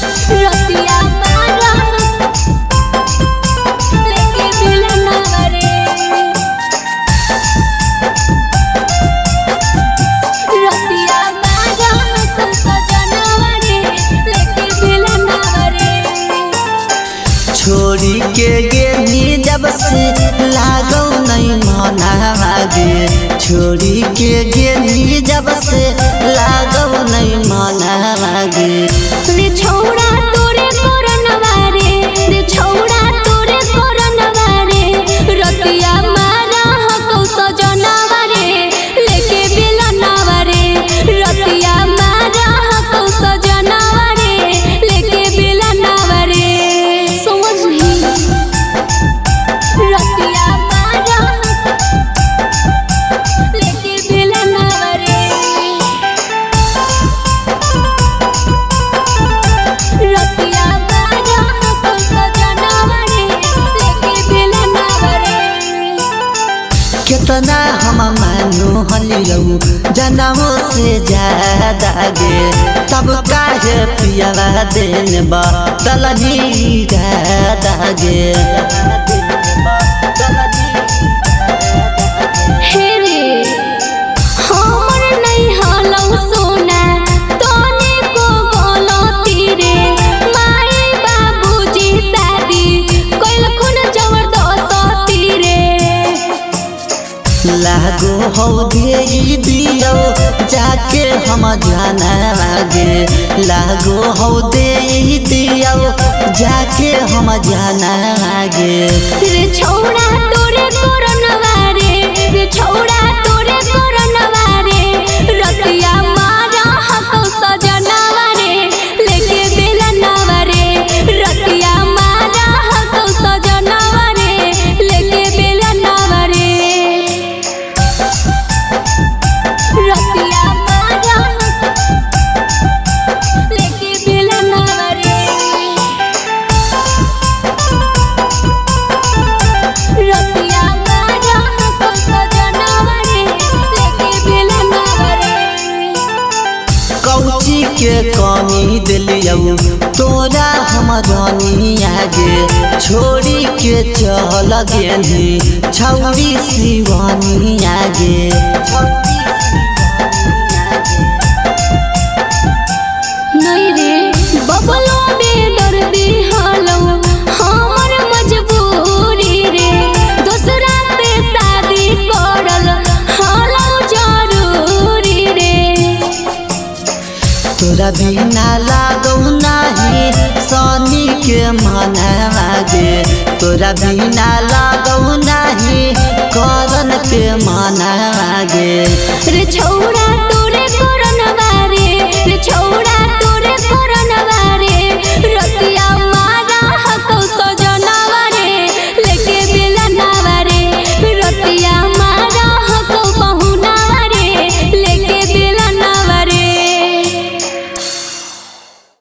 रतिया बारा लेके बिलनवा रे रतिया बारा सजनवा रे लेके बिलनवा रे छोड़ी के गेली जब से लागो नहीं मनावा गे छोड़ी के गेली जब से लागो नहीं मनावा गे रे छौड़ा तोरे कोरनवा रे छौड़ा तोरे कोरनवा रे रतिया मारा हकौ सजनवा रे लेके बिलनवा रे रतिया मारा हकौ सजनवा रे लेके बिलनवा रे समझली रतिया मारा लेके बिलनवा रे रतिया बारा सजनवा रे लेके बिलनवा रे कितना हम मानो हलियौ जनमों से ज्यादा गे तब काहे पियावा देने बदलनी ज्यादा गे हे रे हमर नहीं हलौ सोना तोने को गलती रे माई बाबूजी शादी कइलखुन जबरदस्ती रे लागो हो दे दियो जाके हम जाना गे लागो हो दे दियो जाके हम जाना गे रे छौड़ा तोरे कोरनवा रे छौड़ा तोरे कोरनवा रे रतिया मारा हकौ सजनवा रे लेके बिलनवा रे रतिया मारा हकौ सजनवा रे लेके बिलनवा रे रतिया मारा लेके बिलनवा रे रतिया बारा सजनवा रे लेके बिलनवा रे कौची के कमी दिलियौ तोरा हम जानी आगे छोड़ी के चल गेली छौरी शिवानी आगे नहीं रे बबलो बेदर्दी हलौ हमर मजबूरी रे दूसरा से शादी करल हलौ जरूरी रे तोरा बिना लागौ नाही सनी के मनवा गे तोरा बिना लागौ नाही करन के मनवा गे रे छौड़ा